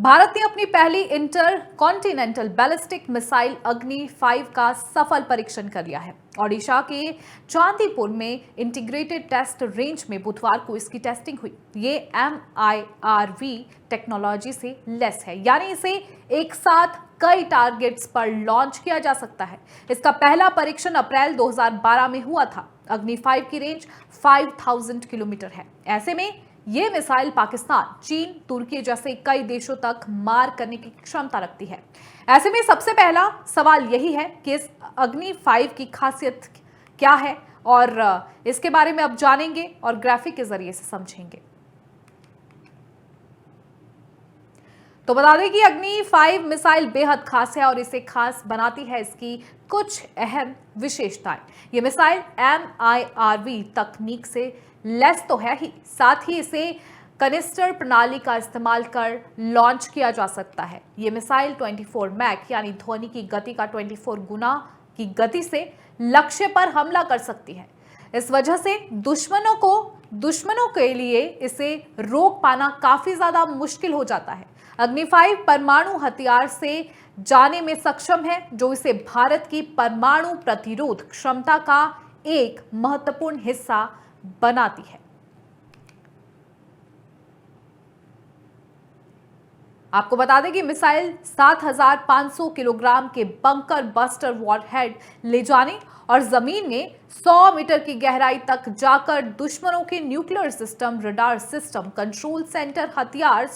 भारत ने अपनी पहली इंटर कॉन्टिनेंटल बैलिस्टिक मिसाइल अग्नि 5 का सफल परीक्षण कर लिया है। ओडिशा के चांदीपुर में इंटीग्रेटेड टेस्ट रेंज में बुधवार को इसकी टेस्टिंग हुई। ये MIRV टेक्नोलॉजी से लेस है, यानी इसे एक साथ कई टारगेट्स पर लॉन्च किया जा सकता है। इसका पहला परीक्षण अप्रैल 2012 में हुआ था। अग्नि 5 की रेंज 5000 किलोमीटर है। ऐसे में ये मिसाइल पाकिस्तान, चीन, तुर्की जैसे कई देशों तक मार करने की क्षमता रखती है। ऐसे में सबसे पहला सवाल यही है कि इस अग्नि 5 की खासियत क्या है, और इसके बारे में अब जानेंगे और ग्राफिक के जरिए से समझेंगे। तो बता दें कि अग्नि 5 मिसाइल बेहद खास है और इसे खास बनाती है इसकी कुछ अहम विशेषताएं। ये मिसाइल MIRV तकनीक से लेस तो है ही, साथ ही इसे कनिस्टर प्रणाली का इस्तेमाल कर लॉन्च किया जा सकता है। ये मिसाइल 24 मैक यानी ध्वनि की गति का 24 गुना की गति से लक्ष्य पर हमला कर सकती है। इस वजह से दुश्मनों के लिए इसे रोक पाना काफी ज्यादा मुश्किल हो जाता है। अग्नि 5 परमाणु हथियार से जाने में सक्षम है, जो इसे भारत की परमाणु प्रतिरोध क्षमता का एक महत्वपूर्ण हिस्सा बनाती है। आपको बता दें कि मिसाइल 7500 किलोग्राम के बंकर बस्टर वॉरहेड ले जाने और जमीन में 100 मीटर की गहराई तक जाकर दुश्मनों के nuclear system, radar system, control centre, हथियार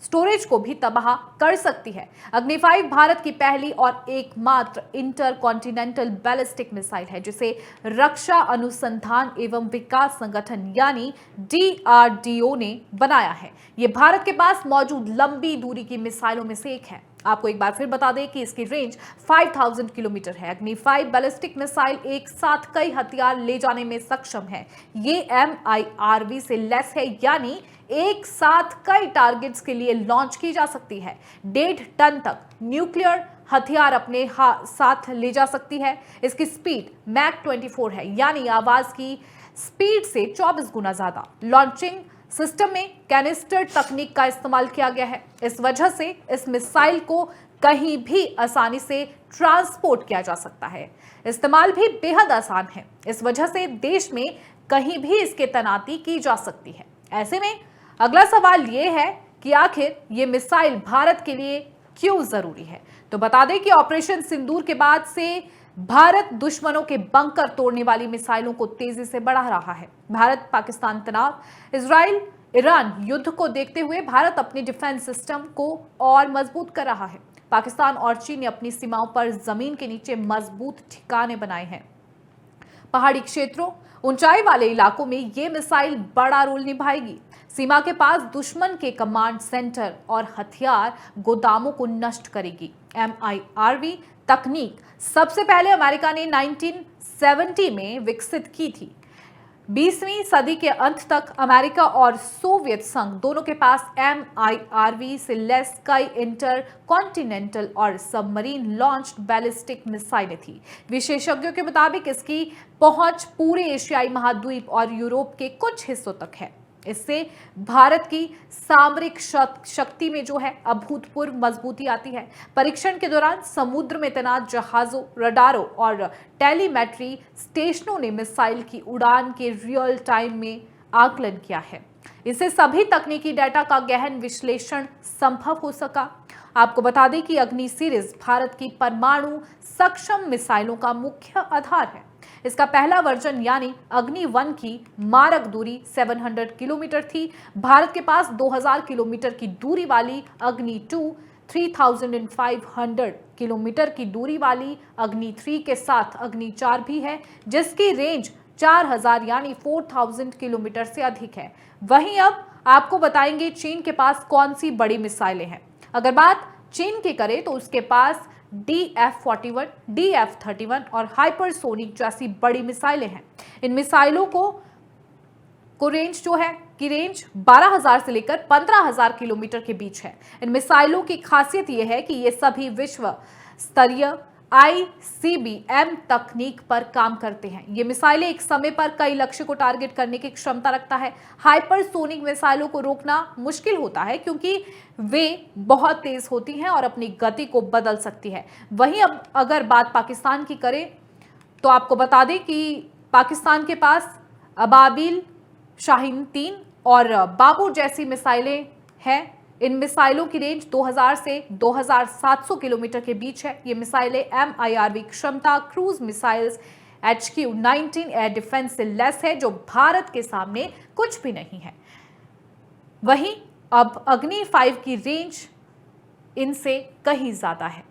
स्टोरेज को भी तबाह कर सकती है। अग्नि 5 भारत की पहली और एकमात्र इंटर कॉन्टिनेंटल बैलिस्टिक मिसाइल है, जिसे रक्षा अनुसंधान एवं विकास संगठन यानी DRDO ने बनाया है। ये भारत के पास मौजूद लंबी दूरी की मिसाइलों में से एक है। आपको एक बार फिर बता दें कि इसकी रेंज 5000 किलोमीटर है। अग्नि 5 बैलिस्टिक मिसाइल एक साथ कई हथियार ले जाने में सक्षम है। ये MIRV से लेस है, यानी एक साथ कई टारगेट्स के लिए लॉन्च की जा सकती है। 1.5 टन तक न्यूक्लियर हथियार अपने साथ ले जा सकती है। इसकी स्पीड मैक 24 है, यानी आवाज की स्पीड से 24 गुना ज्यादा। लॉन्चिंग सिस्टम में कैनिस्टर तकनीक का इस्तेमाल किया गया है। इस वजह से इस मिसाइल को कहीं भी आसानी से ट्रांसपोर्ट किया जा सकता है। इस्तेमाल भी बेहद आसान है। इस वजह से देश में कहीं भी इसकी तैनाती की जा सकती है। ऐसे में अगला सवाल यह है कि आखिर ये मिसाइल भारत के लिए क्यों जरूरी है। तो बता दें कि ऑपरेशन सिंदूर के बाद से भारत दुश्मनों के बंकर तोड़ने वाली मिसाइलों को तेजी से बढ़ा रहा है। भारत पाकिस्तान तनाव, इजराइल ईरान युद्ध को देखते हुए भारत अपने डिफेंस सिस्टम को और मजबूत कर रहा है। पाकिस्तान और चीन ने अपनी सीमाओं पर जमीन के नीचे मजबूत ठिकाने बनाए हैं। पहाड़ी क्षेत्रों, ऊंचाई वाले इलाकों में ये मिसाइल बड़ा रोल निभाएगी। सीमा के पास दुश्मन के कमांड सेंटर और हथियार गोदामों को नष्ट करेगी। MIRV तकनीक सबसे पहले अमेरिका ने 1970 में विकसित की थी। 20वीं सदी के अंत तक अमेरिका और सोवियत संघ दोनों के पास MIRV से लेस कई इंटर कॉन्टिनेंटल और सबमरीन लॉन्च्ड बैलिस्टिक मिसाइलें थी। विशेषज्ञों के मुताबिक इसकी पहुंच पूरे एशियाई महाद्वीप और यूरोप के कुछ हिस्सों तक है। इससे भारत की सामरिक शक्ति में जो है अभूतपूर्व मजबूती आती है। परीक्षण के दौरान समुद्र में तैनात जहाजों, रडारों और टेलीमेट्री स्टेशनों ने मिसाइल की उड़ान के रियल टाइम में आकलन किया है। इससे सभी तकनीकी डेटा का गहन विश्लेषण संभव हो सका। आपको बता दें कि अग्नि सीरीज भारत की परमाणु सक्षम मिसाइलों का मुख्य आधार है। इसका पहला वर्जन यानी अग्नि 1 की मारक दूरी 700 किलोमीटर थी। भारत के पास 2000 किलोमीटर की दूरी वाली अग्नि 2, 3500 किलोमीटर की दूरी वाली अग्नि 3 के साथ अग्नि 4 भी है, जिसकी रेंज 4000 यानी 4000 किलोमीटर से अधिक है। वहीं अब आपको बताएंगे चीन के पास कौन सी बड़ी मिसाइलें हैं। अगर बात चीन की करें तो उसके पास DF-41, DF-31 और हाइपरसोनिक जैसी बड़ी मिसाइलें हैं। इन मिसाइलों को रेंज जो है कि रेंज 12000 से लेकर 15000 किलोमीटर के बीच है। इन मिसाइलों की खासियत यह है कि ये सभी विश्व स्तरीय ICBM तकनीक पर काम करते हैं। ये मिसाइलें एक समय पर कई लक्ष्य को टारगेट करने की क्षमता रखता है। हाइपरसोनिक मिसाइलों को रोकना मुश्किल होता है क्योंकि वे बहुत तेज होती हैं और अपनी गति को बदल सकती है। वहीं अब अगर बात पाकिस्तान की करें तो आपको बता दें कि पाकिस्तान के पास अबाबिल, शाहीन 3 और बाबूर जैसी मिसाइलें हैं। इन मिसाइलों की रेंज 2000 से 2700 किलोमीटर के बीच है। ये मिसाइलें MIRV क्षमता cruise missiles HQ-19 air defence से लेस है, जो भारत के सामने कुछ भी नहीं है। वहीं अब अग्नि 5 की रेंज इनसे कहीं ज्यादा है।